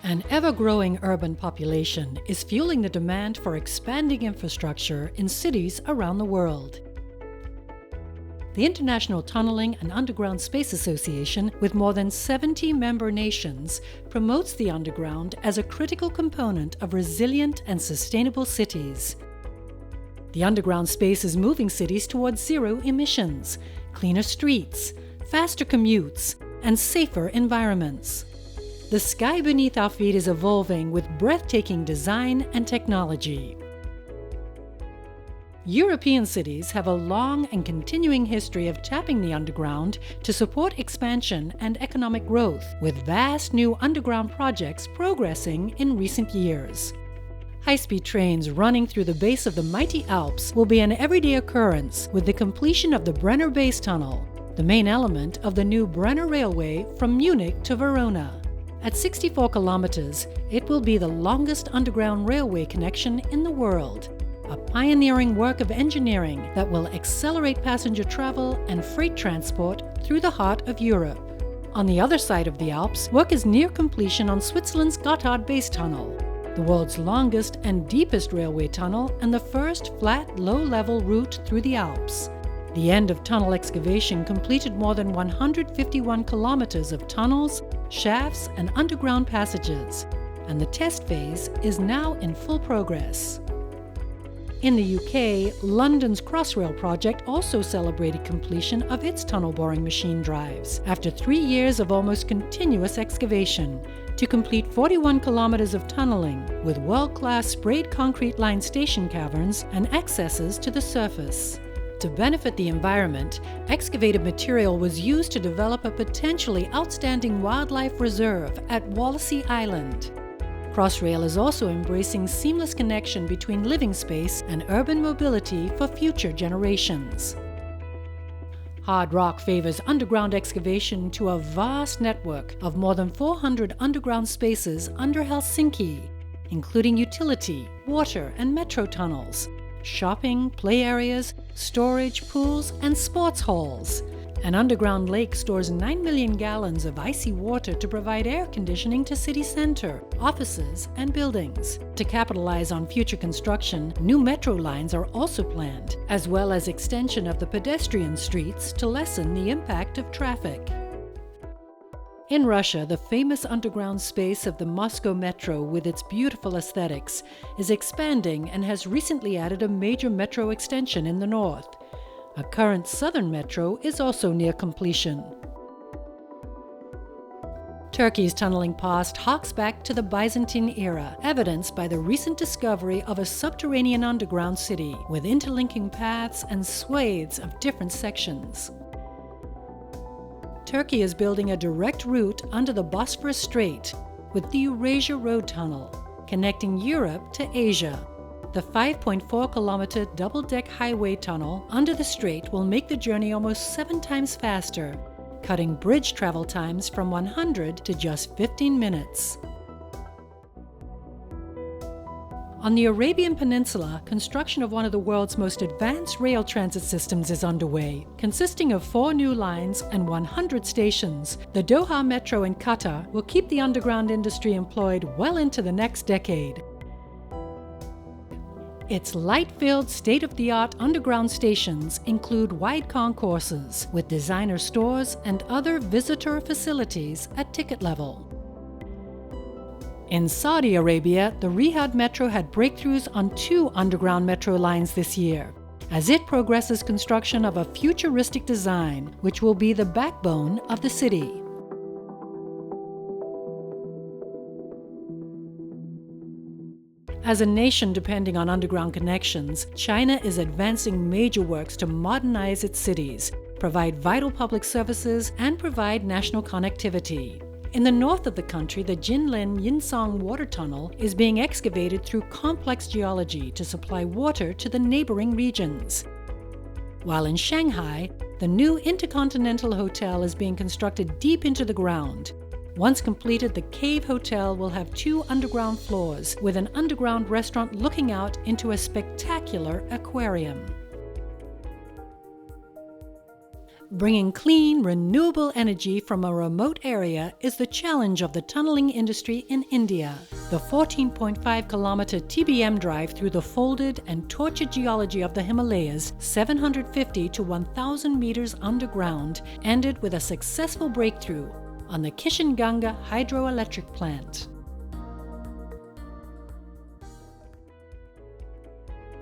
An ever-growing urban population is fueling the demand for expanding infrastructure in cities around the world. The International Tunneling and Underground Space Association, with more than 70 member nations, promotes the underground as a critical component of resilient and sustainable cities. The underground space is moving cities towards zero emissions, cleaner streets, faster commutes, and safer environments. The sky beneath our feet is evolving with breathtaking design and technology. European cities have a long and continuing history of tapping the underground to support expansion and economic growth, with vast new underground projects progressing in recent years. High-speed trains running through the base of the mighty Alps will be an everyday occurrence with the completion of the Brenner Base Tunnel, the main element of the new Brenner Railway from Munich to Verona. At 64 kilometers, it will be the longest underground railway connection in the world, a pioneering work of engineering that will accelerate passenger travel and freight transport through the heart of Europe. On the other side of the Alps, work is near completion on Switzerland's Gotthard Base Tunnel, the world's longest and deepest railway tunnel and the first flat, low-level route through the Alps. The end of tunnel excavation completed more than 151 kilometers of tunnels, shafts, and underground passages, and the test phase is now in full progress. In the UK, London's Crossrail project also celebrated completion of its tunnel boring machine drives after 3 years of almost continuous excavation to complete 41 kilometers of tunneling with world-class sprayed concrete-lined station caverns and accesses to the surface. To benefit the environment, excavated material was used to develop a potentially outstanding wildlife reserve at Wallasey Island. Crossrail is also embracing seamless connection between living space and urban mobility for future generations. Hard Rock favors underground excavation to a vast network of more than 400 underground spaces under Helsinki, including utility, water, and metro tunnels, shopping, play areas, storage, pools, and sports halls. An underground lake stores 9 million gallons of icy water to provide air conditioning to city center, offices, and buildings. To capitalize on future construction, new metro lines are also planned, as well as extension of the pedestrian streets to lessen the impact of traffic. In Russia, the famous underground space of the Moscow Metro, with its beautiful aesthetics, is expanding and has recently added a major metro extension in the north. A current southern metro is also near completion. Turkey's tunneling past harks back to the Byzantine era, evidenced by the recent discovery of a subterranean underground city with interlinking paths and swathes of different sections. Turkey is building a direct route under the Bosphorus Strait with the Eurasia Road Tunnel, connecting Europe to Asia. The 5.4-kilometer double-deck highway tunnel under the strait will make the journey almost 7 times faster, cutting bridge travel times from 100 to just 15 minutes. On the Arabian Peninsula, construction of one of the world's most advanced rail transit systems is underway. Consisting of 4 new lines and 100 stations, the Doha Metro in Qatar will keep the underground industry employed well into the next decade. Its light-filled, state-of-the-art underground stations include wide concourses with designer stores and other visitor facilities at ticket level. In Saudi Arabia, the Riyadh Metro had breakthroughs on 2 underground metro lines this year, as it progresses construction of a futuristic design which will be the backbone of the city. As a nation depending on underground connections, China is advancing major works to modernize its cities, provide vital public services, and provide national connectivity. In the north of the country, the Jinlin-Yinsong Water Tunnel is being excavated through complex geology to supply water to the neighboring regions. While in Shanghai, the new Intercontinental Hotel is being constructed deep into the ground. Once completed, the Cave Hotel will have 2 underground floors with an underground restaurant looking out into a spectacular aquarium. Bringing clean, renewable energy from a remote area is the challenge of the tunneling industry in India. The 14.5-kilometer TBM drive through the folded and tortured geology of the Himalayas, 750 to 1,000 meters underground, ended with a successful breakthrough on the Kishanganga hydroelectric plant.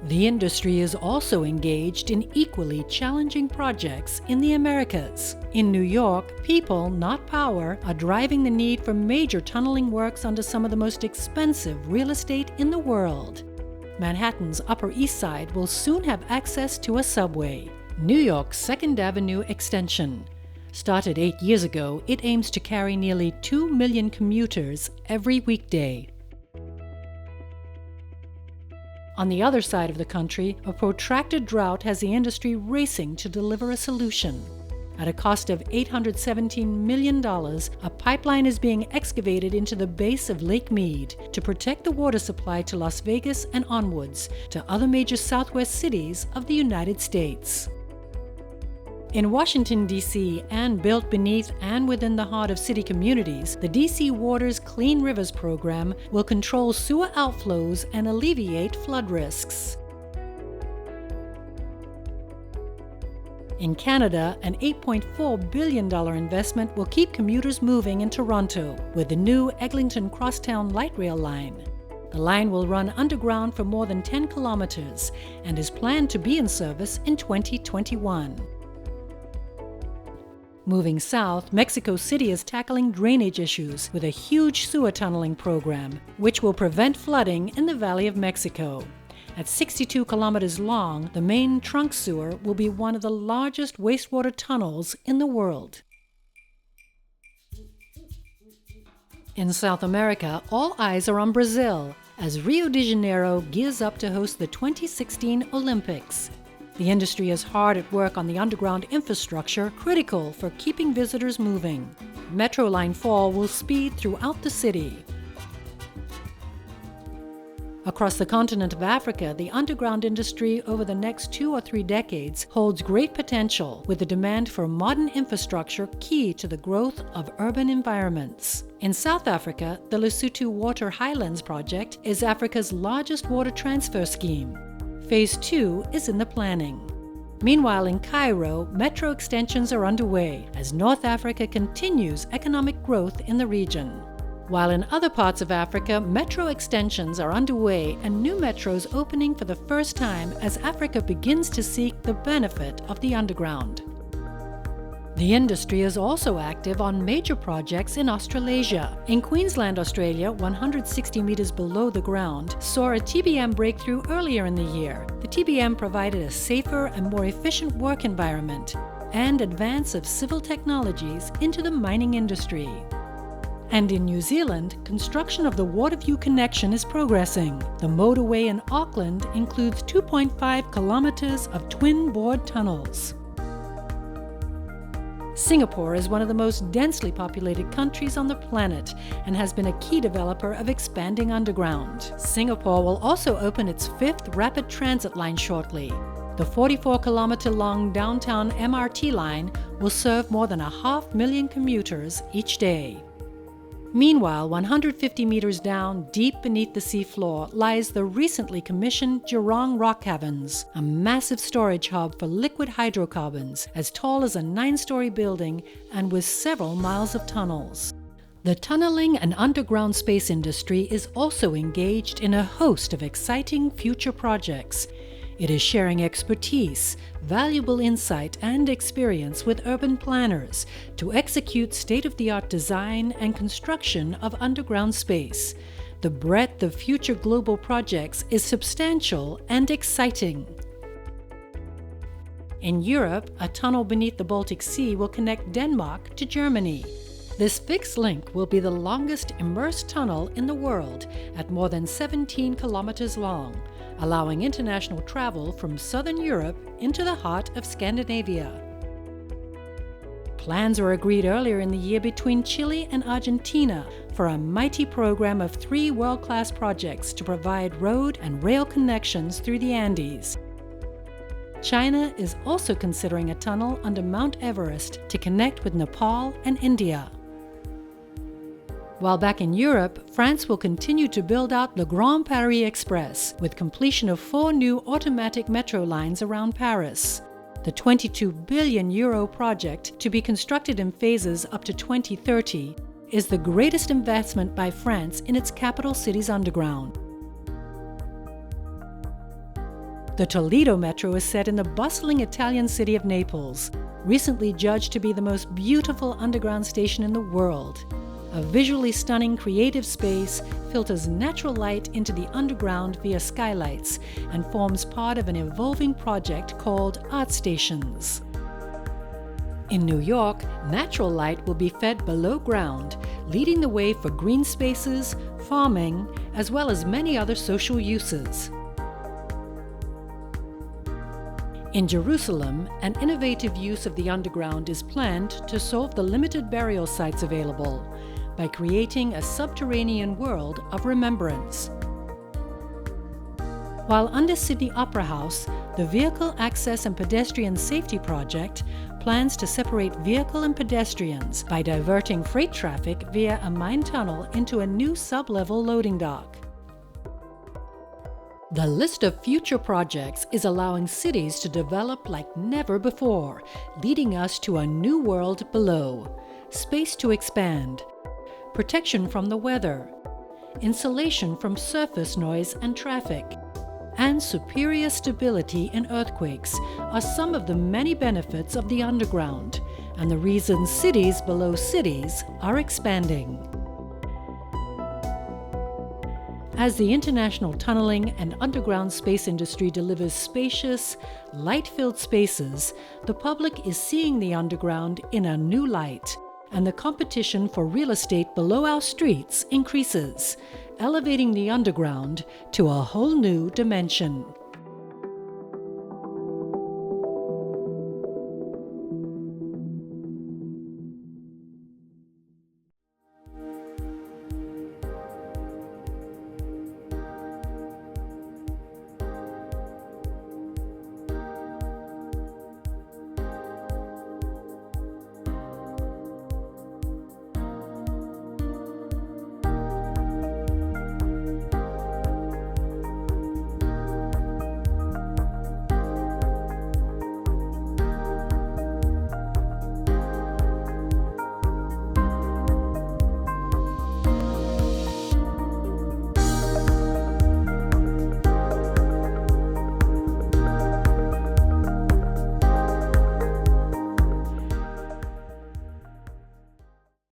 The industry is also engaged in equally challenging projects in the Americas. In New York, people, not power, are driving the need for major tunneling works under some of the most expensive real estate in the world. Manhattan's Upper East Side will soon have access to a subway. New York's 2nd Avenue Extension. Started 8 years ago, it aims to carry nearly 2 million commuters every weekday. On the other side of the country, a protracted drought has the industry racing to deliver a solution. At a cost of $817 million, a pipeline is being excavated into the base of Lake Mead to protect the water supply to Las Vegas and onwards to other major southwest cities of the United States. In Washington, D.C., and built beneath and within the heart of city communities, the D.C. Water's Clean Rivers program will control sewer outflows and alleviate flood risks. In Canada, an $8.4 billion investment will keep commuters moving in Toronto with the new Eglinton Crosstown Light Rail line. The line will run underground for more than 10 kilometers and is planned to be in service in 2021. Moving south, Mexico City is tackling drainage issues with a huge sewer tunneling program, which will prevent flooding in the Valley of Mexico. At 62 kilometers long, the main trunk sewer will be one of the largest wastewater tunnels in the world. In South America, all eyes are on Brazil as Rio de Janeiro gears up to host the 2016 Olympics. The industry is hard at work on the underground infrastructure critical for keeping visitors moving. Metro Line 4 will speed throughout the city. Across the continent of Africa, the underground industry over the next 2 or 3 decades holds great potential, with the demand for modern infrastructure key to the growth of urban environments. In South Africa, the Lesotho Water Highlands project is Africa's largest water transfer scheme. Phase 2 is in the planning. Meanwhile, in Cairo, metro extensions are underway as North Africa continues economic growth in the region. While in other parts of Africa, metro extensions are underway and new metros opening for the first time as Africa begins to seek the benefit of the underground. The industry is also active on major projects in Australasia. In Queensland, Australia, 160 meters below the ground, saw a TBM breakthrough earlier in the year. The TBM provided a safer and more efficient work environment and advance of civil technologies into the mining industry. And in New Zealand, construction of the Waterview Connection is progressing. The motorway in Auckland includes 2.5 kilometers of twin-bored tunnels. Singapore is one of the most densely populated countries on the planet and has been a key developer of expanding underground. Singapore will also open its 5th rapid transit line shortly. The 44-kilometer-long downtown MRT line will serve more than 500,000 commuters each day. Meanwhile, 150 meters down, deep beneath the seafloor, lies the recently commissioned Jurong Rock Caverns, a massive storage hub for liquid hydrocarbons, as tall as a 9-story building and with several miles of tunnels. The tunneling and underground space industry is also engaged in a host of exciting future projects. It is sharing expertise, valuable insight, and experience with urban planners to execute state-of-the-art design and construction of underground space. The breadth of future global projects is substantial and exciting. In Europe, a tunnel beneath the Baltic Sea will connect Denmark to Germany. This fixed link will be the longest immersed tunnel in the world at more than 17 kilometers long, allowing international travel from southern Europe into the heart of Scandinavia. Plans were agreed earlier in the year between Chile and Argentina for a mighty program of 3 world-class projects to provide road and rail connections through the Andes. China is also considering a tunnel under Mount Everest to connect with Nepal and India. While back in Europe, France will continue to build out the Grand Paris Express, with completion of 4 new automatic metro lines around Paris. The €22 billion project, to be constructed in phases up to 2030, is the greatest investment by France in its capital city's underground. The Toledo Metro is set in the bustling Italian city of Naples, recently judged to be the most beautiful underground station in the world. A visually stunning creative space filters natural light into the underground via skylights and forms part of an evolving project called Art Stations. In New York, natural light will be fed below ground, leading the way for green spaces, farming, as well as many other social uses. In Jerusalem, an innovative use of the underground is planned to solve the limited burial sites available by creating a subterranean world of remembrance. While under Sydney Opera House, the Vehicle Access and Pedestrian Safety Project plans to separate vehicle and pedestrians by diverting freight traffic via a mine tunnel into a new sub-level loading dock. The list of future projects is allowing cities to develop like never before, leading us to a new world below. Space to expand, protection from the weather, insulation from surface noise and traffic, and superior stability in earthquakes are some of the many benefits of the underground, and the reasons cities below cities are expanding. As the international tunneling and underground space industry delivers spacious, light-filled spaces, the public is seeing the underground in a new light, and the competition for real estate below our streets increases, elevating the underground to a whole new dimension.